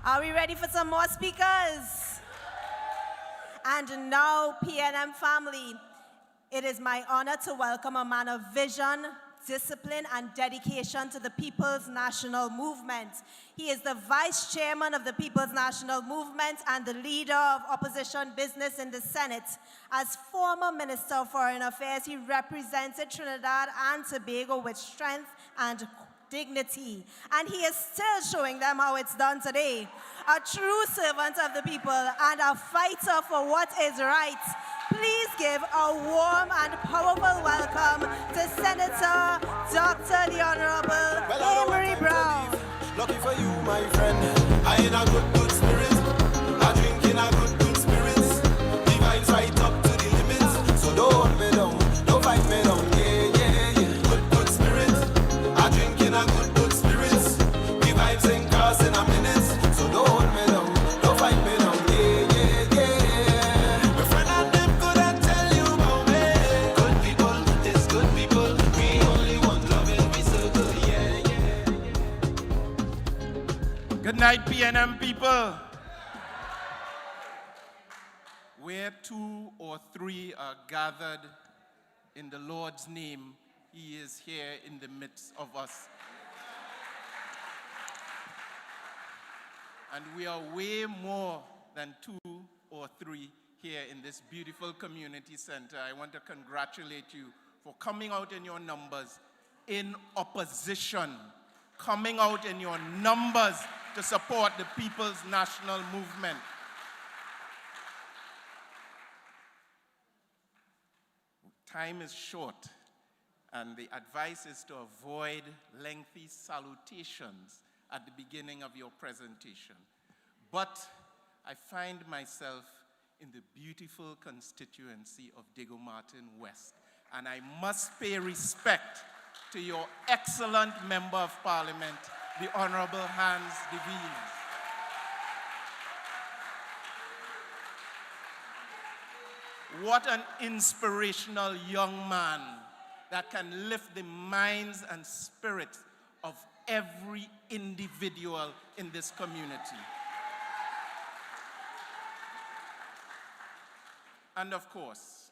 Are we ready for some more speakers? And now, PNM family, it is my honor to welcome a man of vision, discipline, and dedication to the People's National Movement. He is the Vice Chairman of the People's National Movement and the leader of opposition business in the Senate. As former Minister of Foreign Affairs, he represented Trinidad and Tobago with strength and dignity, and he is still showing them how it's done today. A true servant of the people and a fighter for what is right. Please give a warm and powerful welcome to Senator Dr. the Honorable Amery Browne. Lucky for you, my friend. I in a good spirit. I drink in a good spirits. The vibes right up to the limits. So don't hold me down, don't fight me down. Yeah. Good spirit. I drink in a good spirits. The vibes ain't cars in a minute. So don't hold me down, don't fight me down. Yeah. My friend and them couldn't tell you about me. Good people is good people. We only want love in we circle. Yeah. Good night, PNM people. Where two or three are gathered in the Lord's name, He is here in the midst of us. And we are way more than 2 or 3 here in this beautiful community center. I want to congratulate you for coming out in your numbers in opposition, coming out in your numbers to support the People's National Movement. Time is short, and the advice is to avoid lengthy salutations at the beginning of your presentation. But I find myself in the beautiful constituency of Diego Martin West, and I must pay respect to your excellent Member of Parliament, the Honorable Hans Devine. What an inspirational young man that can lift the minds and spirits of every individual in this community. And of course,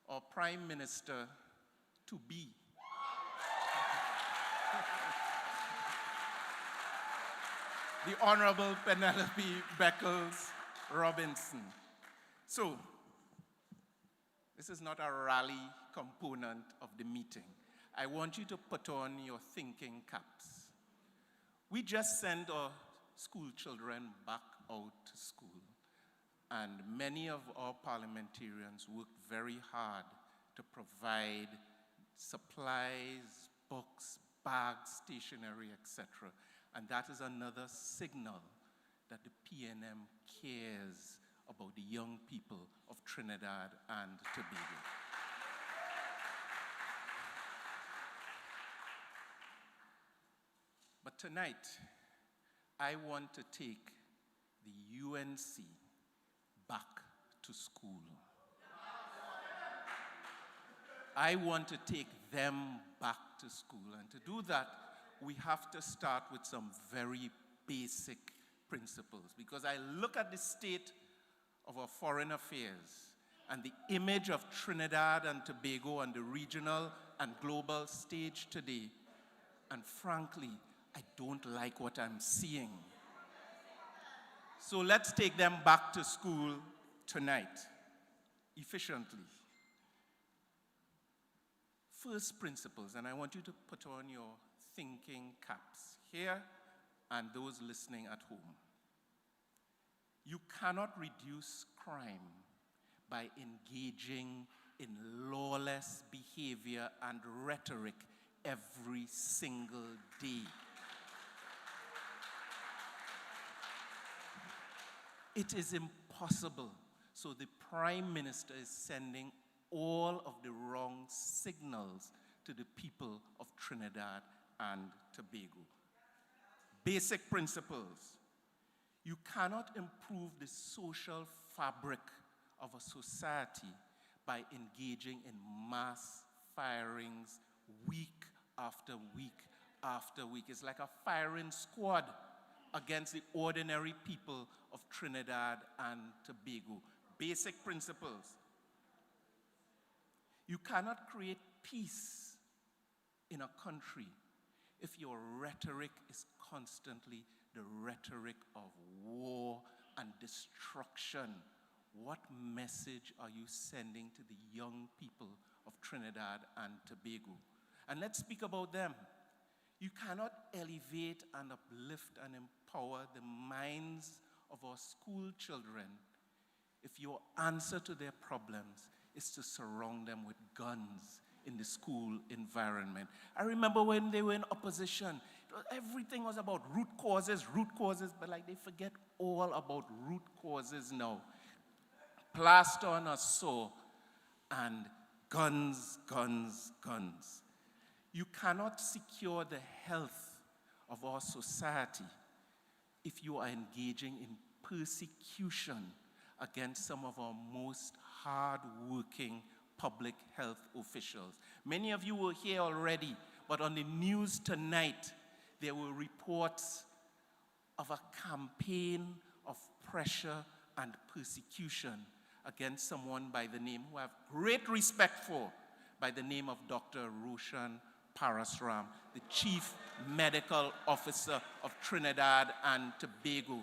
our Prime Minister to be. The Honorable Penelope Beckles-Robinson. So, this is not a rally component of the meeting. I want you to put on your thinking caps. We just sent our school children back out to school, and many of our parliamentarians worked very hard to provide supplies, books, bags, stationery, etc. And that is another signal that the PNM cares about the young people of Trinidad and Tobago. But tonight, I want to take the UNC back to school. I want to take them back to school. And to do that, we have to start with some very basic principles. Because I look at the state of our foreign affairs and the image of Trinidad and Tobago on the regional and global stage today, and frankly, I don't like what I'm seeing. So let's take them back to school tonight, efficiently. First principles, and I want you to put on your thinking caps here and those listening at home. You cannot reduce crime by engaging in lawless behavior and rhetoric every single day. It is impossible. So the Prime Minister is sending all of the wrong signals to the people of Trinidad and Tobago. Basic principles. You cannot improve the social fabric of a society by engaging in mass firings week after week after week. It's like a firing squad. against the ordinary people of Trinidad and Tobago. Basic principles. You cannot create peace in a country if your rhetoric is constantly the rhetoric of war and destruction. What message are you sending to the young people of Trinidad and Tobago? And let's speak about them. You cannot elevate and uplift and empower the minds of our school children if your answer to their problems is to surround them with guns in the school environment. I remember when they were in opposition, everything was about root causes, but like they forget all about root causes now. Plaster on a sore and guns, guns, guns. You cannot secure the health of our society if you are engaging in persecution against some of our most hard-working public health officials. Many of you were here already, but on the news tonight, there were reports of a campaign of pressure and persecution against someone by the name, who I have great respect for, by the name of Dr. Roshan Parasram, the Chief Medical Officer of Trinidad and Tobago.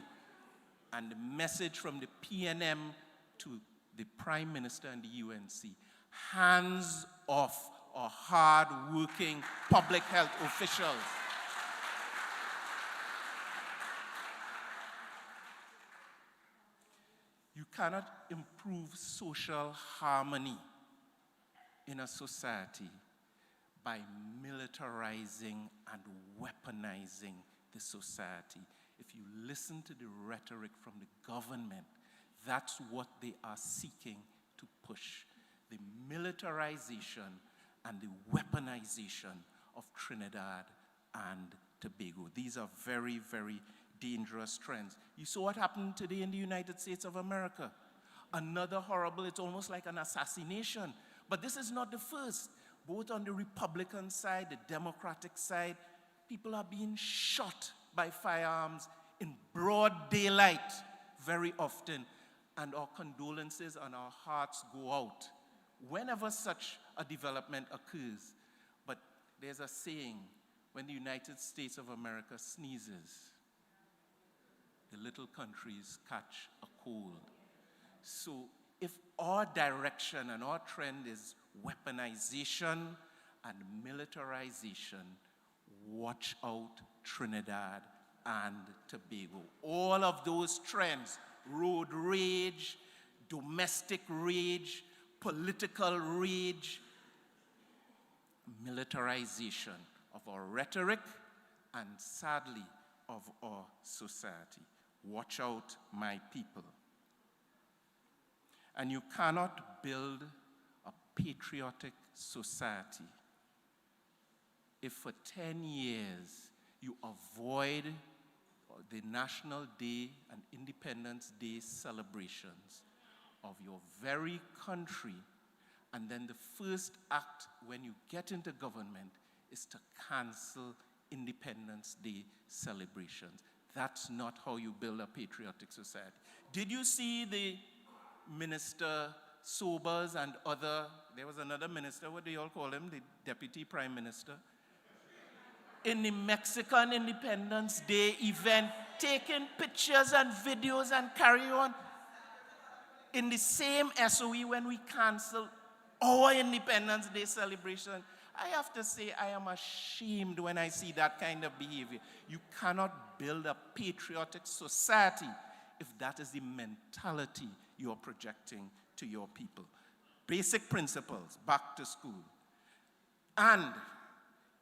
And the message from the PNM to the Prime Minister and the UNC, hands off our hard-working public health officials. You cannot improve social harmony in a society by militarizing and weaponizing the society. If you listen to the rhetoric from the government, that's what they are seeking to push. The militarization and the weaponization of Trinidad and Tobago. These are very, very dangerous trends. You saw what happened today in the United States of America. Another horrible, it's almost like an assassination. But this is not the first. Both on the Republican side, the Democratic side, people are being shot by firearms in broad daylight very often. And our condolences and our hearts go out whenever such a development occurs. But there's a saying, when the United States of America sneezes, the little countries catch a cold. So if our direction and our trend is weaponization and militarization, watch out Trinidad and Tobago. All of those trends, road rage, domestic rage, political rage, militarization of our rhetoric and sadly of our society. Watch out, my people. And you cannot build a patriotic society if for 10 years you avoid the National Day and Independence Day celebrations of your very country, and then the first act when you get into government is to cancel Independence Day celebrations. That's not how you build a patriotic society. Did you see the Minister Sobers and there was another minister, what do you all call him, the Deputy Prime Minister, in the Mexican Independence Day event, taking pictures and videos and carry on in the same SOE when we cancel our Independence Day celebration? I have to say, I am ashamed when I see that kind of behavior. You cannot build a patriotic society if that is the mentality you are projecting to your people. Basic principles, back to school. And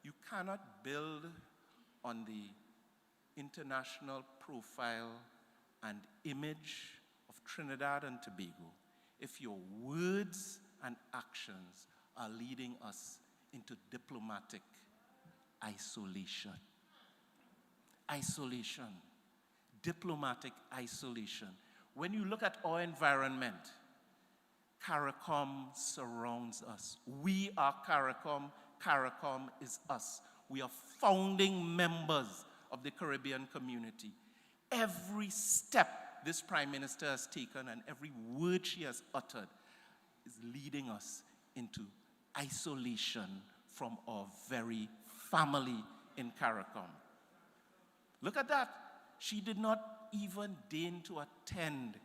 you cannot build on the international profile and image of Trinidad and Tobago if your words and actions are leading us into diplomatic isolation. Isolation. Diplomatic isolation. When you look at our environment, CARICOM surrounds us. We are CARICOM. CARICOM is us. We are founding members of the Caribbean community. every step this Prime Minister has taken and every word she has uttered is leading us into isolation from our very family in CARICOM. Look at that. She did not even deign to attend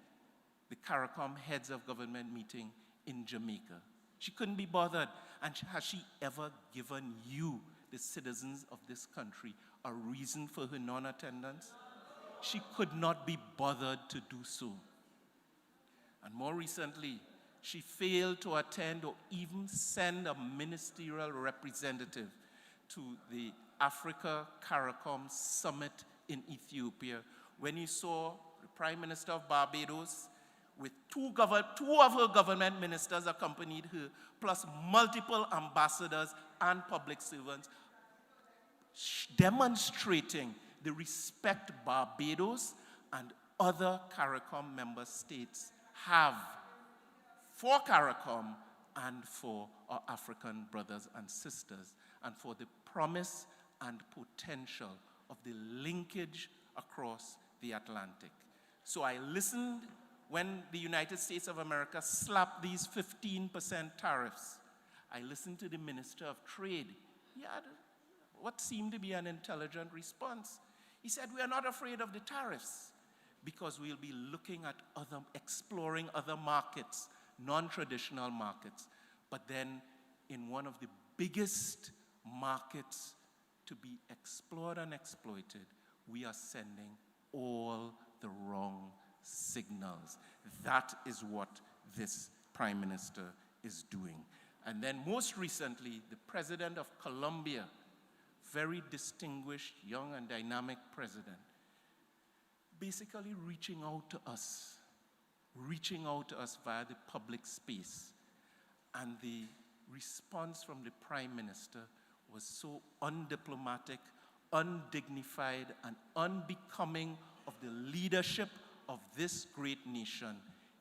the CARICOM heads of government meeting in Jamaica. She couldn't be bothered. And has she ever given you, the citizens of this country, a reason for her non-attendance? She could not be bothered to do so. And more recently, she failed to attend or even send a ministerial representative to the Africa CARICOM summit in Ethiopia, when you saw the Prime Minister of Barbados with two of her government ministers accompanied her, plus multiple ambassadors and public servants, demonstrating the respect Barbados and other CARICOM member states have for CARICOM and for our African brothers and sisters, and for the promise and potential of the linkage across the Atlantic. So I listened when the United States of America slapped these 15% tariffs. I listened to the Minister of Trade. He had what seemed to be an intelligent response. He said, we are not afraid of the tariffs because we'll be looking at exploring other markets, non-traditional markets. But then in one of the biggest markets to be explored and exploited, we are sending all the wrong signals. That is what this Prime Minister is doing. And then most recently, the President of Colombia, very distinguished, young and dynamic president, basically reaching out to us via the public space. And the response from the Prime Minister was so undiplomatic, undignified, and unbecoming of the leadership of this great nation.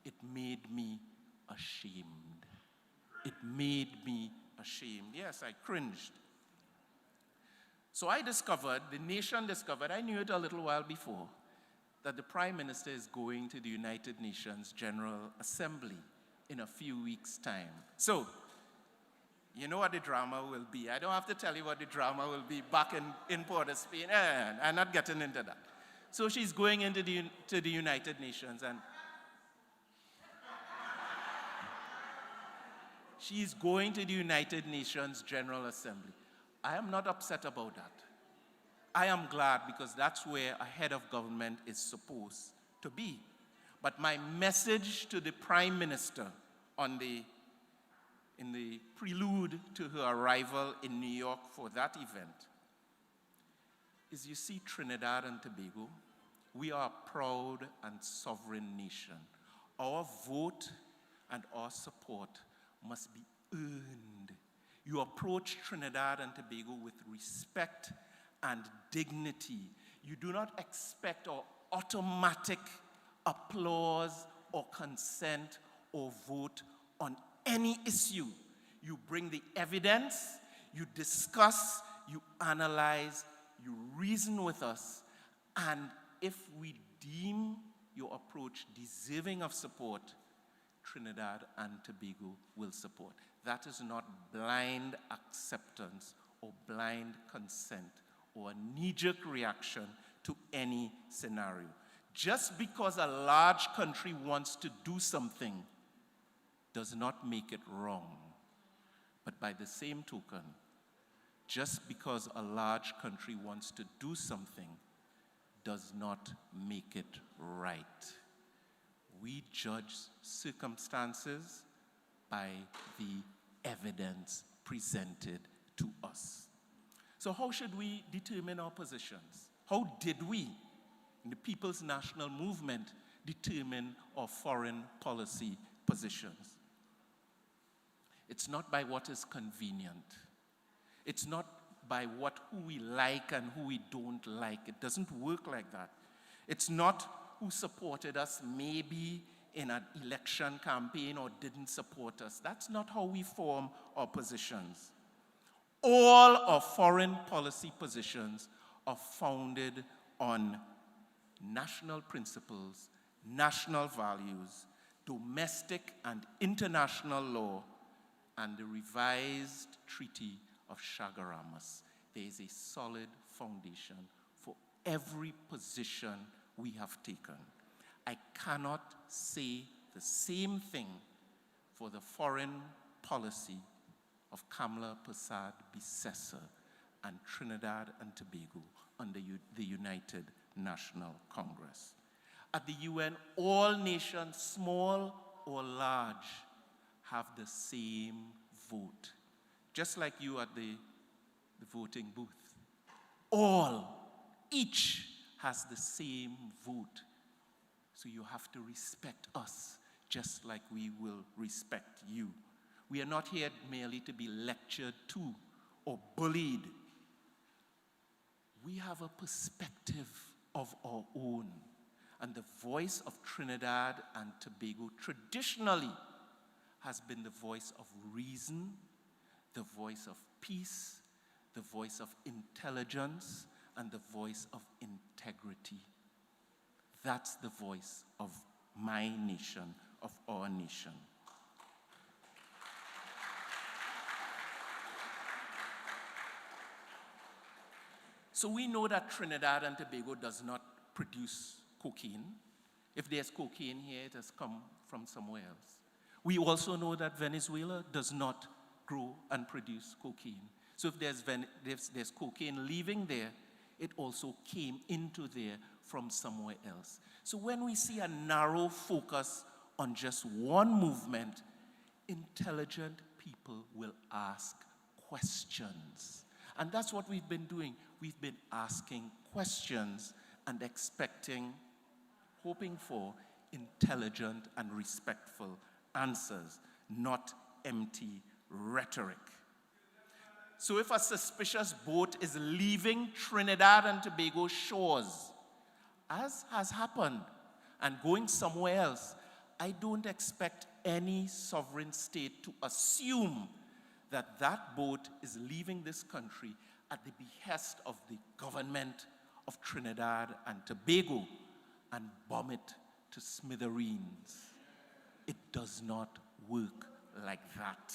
It made me ashamed. It made me ashamed. Yes, I cringed. So the nation discovered, I knew it a little while before, that the Prime Minister is going to the United Nations General Assembly in a few weeks' time. So, you know what the drama will be. I don't have to tell you what the drama will be back in Port of Spain. I'm not getting into that. So she's going into the United Nations, and she's going to the United Nations General Assembly. I am not upset about that. I am glad, because that's where a head of government is supposed to be. But my message to the Prime Minister in the prelude to her arrival in New York for that event is, you see, Trinidad and Tobago, we are a proud and sovereign nation. Our vote and our support must be earned. You approach Trinidad and Tobago with respect and dignity. You do not expect our automatic applause or consent or vote on any issue. You bring the evidence, you discuss, you analyze, you reason with us, and if we deem your approach deserving of support, Trinidad and Tobago will support. That is not blind acceptance or blind consent or a knee-jerk reaction to any scenario. Just because a large country wants to do something does not make it wrong. But by the same token, just because a large country wants to do something does not make it right. We judge circumstances by the evidence presented to us. So how should we determine our positions? How did we, in the People's National Movement, determine our foreign policy positions? It's not by what is convenient. It's not by who we like and who we don't like. It doesn't work like that. It's not who supported us maybe in an election campaign or didn't support us. That's not how we form our positions. All our foreign policy positions are founded on national principles, national values, domestic and international law, and the revised Treaty of Chaguaramas. There is a solid foundation for every position we have taken. I cannot say the same thing for the foreign policy of Kamala Persad Bissessar and Trinidad and Tobago under the United National Congress. At the UN, all nations, small or large, have the same vote, just like you at the voting booth. Each has the same vote. So you have to respect us, just like we will respect you. We are not here merely to be lectured to or bullied. We have a perspective of our own. And the voice of Trinidad and Tobago traditionally has been the voice of reason, the voice of peace, the voice of intelligence, and the voice of integrity. That's the voice of my nation, of our nation. So we know that Trinidad and Tobago does not produce cocaine. If there's cocaine here, it has come from somewhere else. We also know that Venezuela does not grow and produce cocaine. So if there's cocaine leaving there, it also came into there from somewhere else. So when we see a narrow focus on just one movement, intelligent people will ask questions. And that's what we've been doing. We've been asking questions and hoping for intelligent and respectful answers, not empty rhetoric. So if a suspicious boat is leaving Trinidad and Tobago shores, as has happened, and going somewhere else, I don't expect any sovereign state to assume that that boat is leaving this country at the behest of the government of Trinidad and Tobago and bomb it to smithereens. It does not work like that.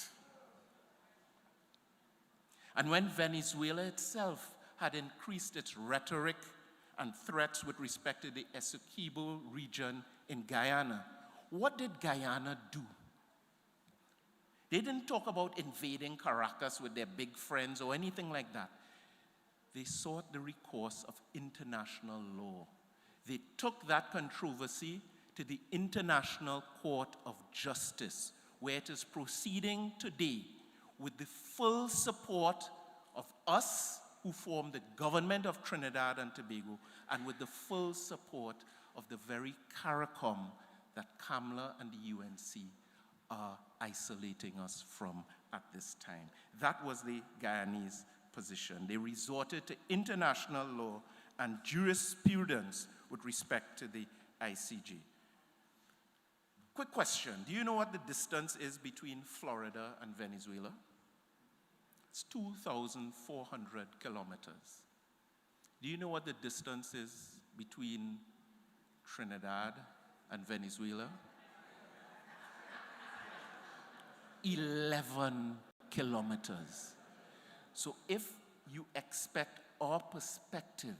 And when Venezuela itself had increased its rhetoric and threats with respect to the Essequibo region in Guyana, what did Guyana do? They didn't talk about invading Caracas with their big friends or anything like that. They sought the recourse of international law. They took that controversy to the International Court of Justice, where it is proceeding today with the full support of us who form the government of Trinidad and Tobago, and with the full support of the very CARICOM that Kamala and the UNC are isolating us from at this time. That was the Guyanese position. They resorted to international law and jurisprudence with respect to the ICJ. Quick question. Do you know what the distance is between Florida and Venezuela? It's 2,400 kilometers. Do you know what the distance is between Trinidad and Venezuela? 11 kilometers. So if you expect our perspective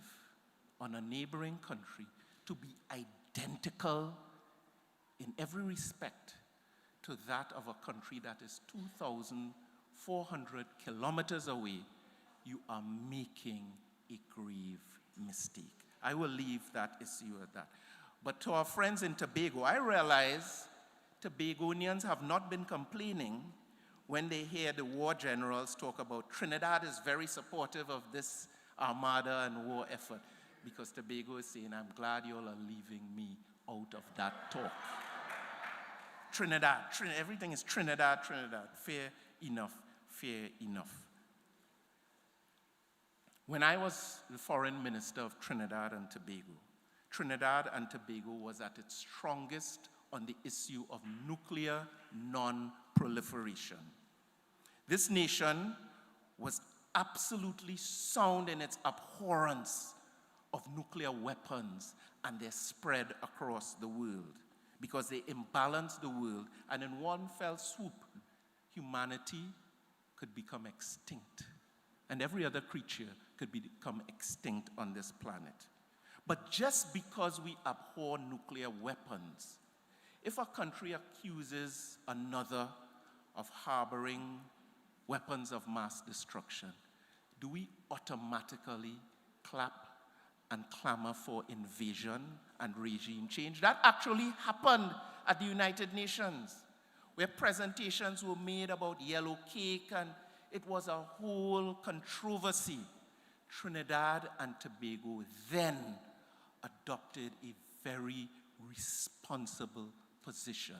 on a neighboring country to be identical in every respect to that of a country that is 2,400 kilometers away, you are making a grave mistake. I will leave that issue at that. But to our friends in Tobago, I realize Tobagonians have not been complaining when they hear the war generals talk about Trinidad is very supportive of this armada and war effort, because Tobago is saying, I'm glad you all are leaving me out of that talk. Trinidad, everything is Trinidad. Fair enough. When I was the foreign minister of Trinidad and Tobago was at its strongest on the issue of nuclear non-proliferation. This nation was absolutely sound in its abhorrence of nuclear weapons and their spread across the world, because they imbalance the world, and in one fell swoop, humanity could become extinct, and every other creature could become extinct on this planet. But just because we abhor nuclear weapons, if a country accuses another of harboring weapons of mass destruction, do we automatically clap and clamor for invasion and regime change? That actually happened at the United Nations, where presentations were made about yellow cake, and it was a whole controversy. Trinidad and Tobago then adopted a very responsible position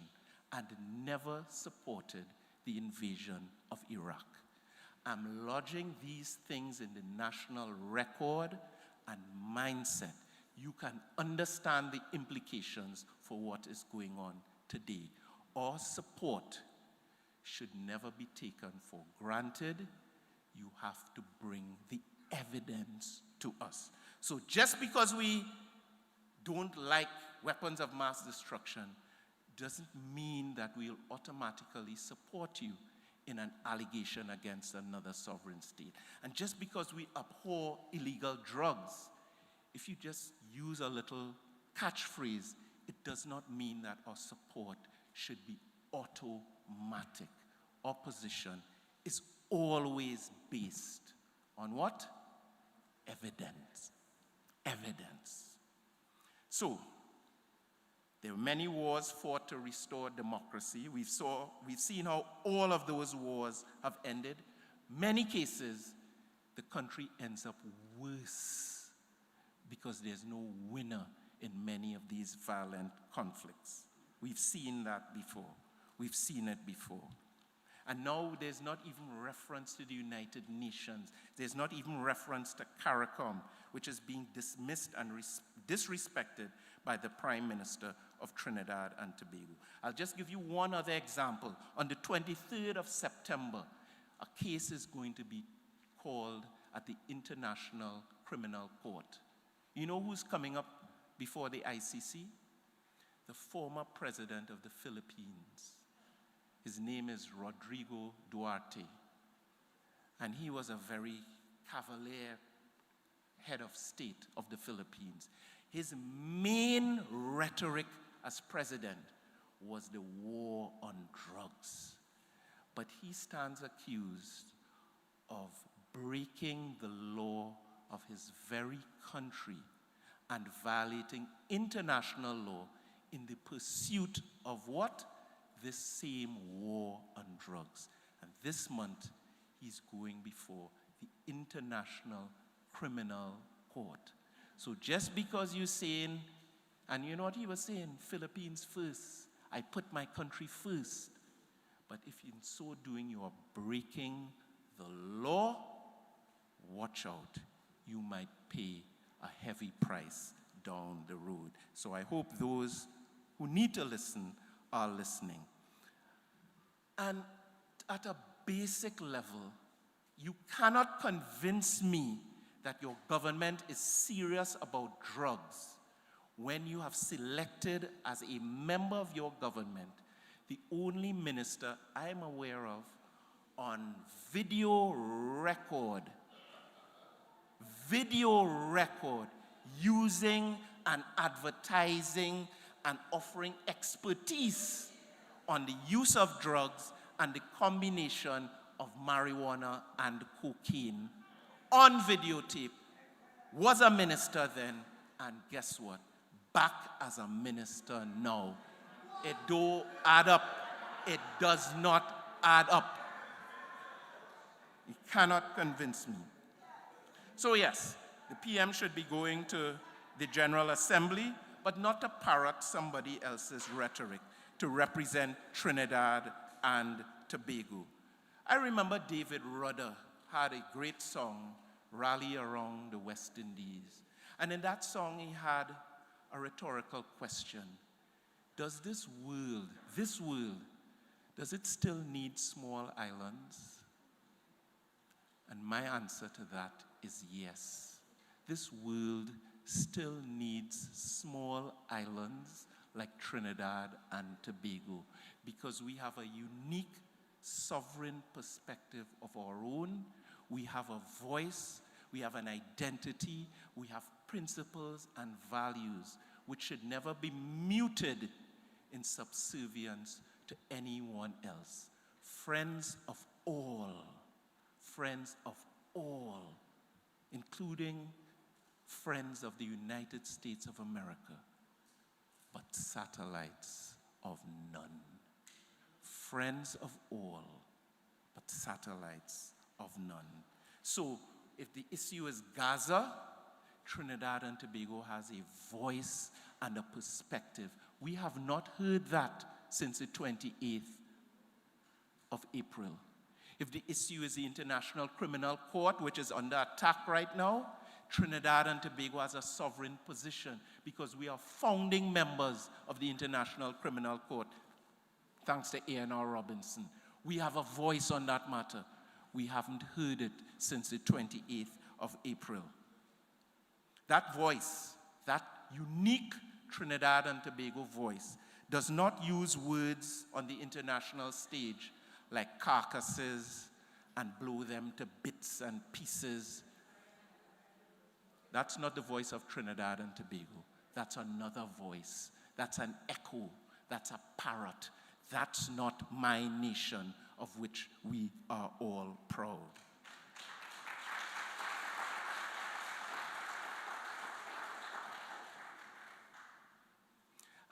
and never supported the invasion of Iraq. I'm lodging these things in the national record and mindset. You can understand the implications for what is going on today. Our support should never be taken for granted. You have to bring the evidence to us. So just because we don't like weapons of mass destruction doesn't mean that we'll automatically support you in an allegation against another sovereign state. And just because we abhor illegal drugs, if you just use a little catchphrase, it does not mean that our support should be automatic. Our position is always based on what? Evidence. Evidence. So, there were many wars fought to restore democracy. We've seen how all of those wars have ended. Many cases, the country ends up worse because there's no winner in many of these violent conflicts. We've seen that before. We've seen it before. And now there's not even reference to the United Nations. There's not even reference to CARICOM, which is being dismissed and disrespected by the Prime Minister of Trinidad and Tobago. I'll just give you one other example. On the 23rd of September, a case is going to be called at the International Criminal Court. You know who's coming up before the ICC? The former president of the Philippines. His name is Rodrigo Duarte. And he was a very cavalier head of state of the Philippines. His main rhetoric as president was the war on drugs. But he stands accused of breaking the law of his very country and violating international law in the pursuit of what? This same war on drugs. And this month, he's going before the International Criminal Court. So just because you're saying, and you know what he was saying, Philippines first, I put my country first. But if in so doing you are breaking the law, watch out. You might pay a heavy price down the road. So I hope those who need to listen are listening. And at a basic level, you cannot convince me that your government is serious about drugs when you have selected as a member of your government the only minister I'm aware of on video record using and advertising and offering expertise on the use of drugs and the combination of marijuana and cocaine on videotape, was a minister then, and guess what? Back as a minister now. It don't add up. It does not add up. You cannot convince me. So yes, the PM should be going to the General Assembly, but not to parrot somebody else's rhetoric, to represent Trinidad and Tobago. I remember David Rudder had a great song, Rally Around the West Indies. And in that song, he had a rhetorical question. Does this world, does it still need small islands? And my answer to that is yes. This world still needs small islands like Trinidad and Tobago, because we have a unique sovereign perspective of our own. We have a voice, we have an identity, we have principles and values which should never be muted in subservience to anyone else. Friends of all, including friends of the United States of America, but satellites of none. Friends of all, but satellites of none. So, if the issue is Gaza, Trinidad and Tobago has a voice and a perspective. We have not heard that since the 28th of April. If the issue is the International Criminal Court, which is under attack right now, Trinidad and Tobago has a sovereign position because we are founding members of the International Criminal Court, thanks to A.N.R. Robinson. We have a voice on that matter. We haven't heard it since the 28th of April. That voice, that unique Trinidad and Tobago voice, does not use words on the international stage like carcasses and blow them to bits and pieces. That's not the voice of Trinidad and Tobago. That's another voice. That's an echo. That's a parrot. That's not my nation, of which we are all proud.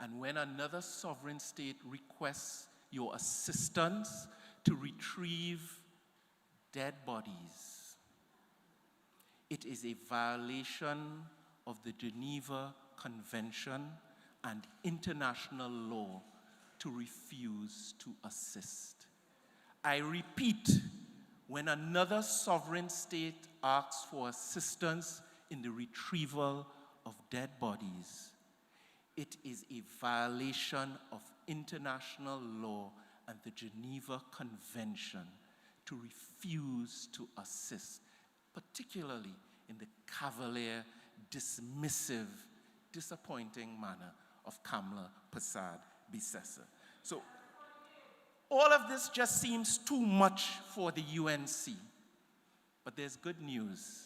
And when another sovereign state requests your assistance to retrieve dead bodies, it is a violation of the Geneva Convention and international law to refuse to assist. I repeat, when another sovereign state asks for assistance in the retrieval of dead bodies, it is a violation of international law and the Geneva Convention to refuse to assist, particularly in the cavalier, dismissive, disappointing manner of Kamla Persad-Bissessar. So all of this just seems too much for the UNC. But there's good news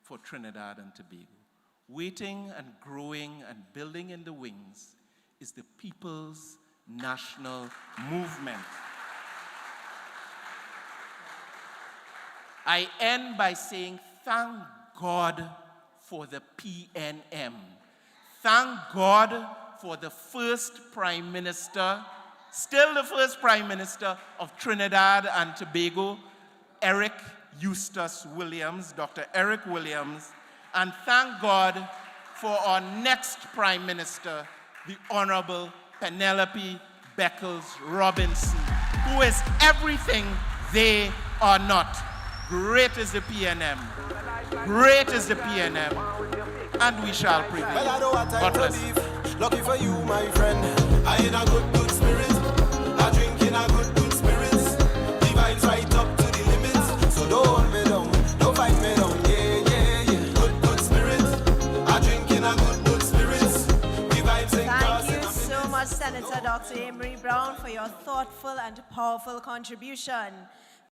for Trinidad and Tobago. Waiting and growing and building in the wings is the People's National Movement. I end by saying thank God for the PNM. Thank God for the first Prime Minister, still the first Prime Minister of Trinidad and Tobago, Eric Eustace Williams, Dr. Eric Williams, and thank God for our next Prime Minister, the Honorable Penelope Beckles-Robinson, who is everything they are not. Great is the PNM. Great is the PNM. And we shall prevail. Well, I know what God time to bless. leave. Lucky for you, my friend. I in a good spirit. I drink in a good spirits. The vibes right up to the limits. So don't hold me down. Don't fight me down. Good spirit. I drink in a good spirits. The vibes ain't Thank you so much, Senator Dr. Amery Browne, for your thoughtful and powerful contribution.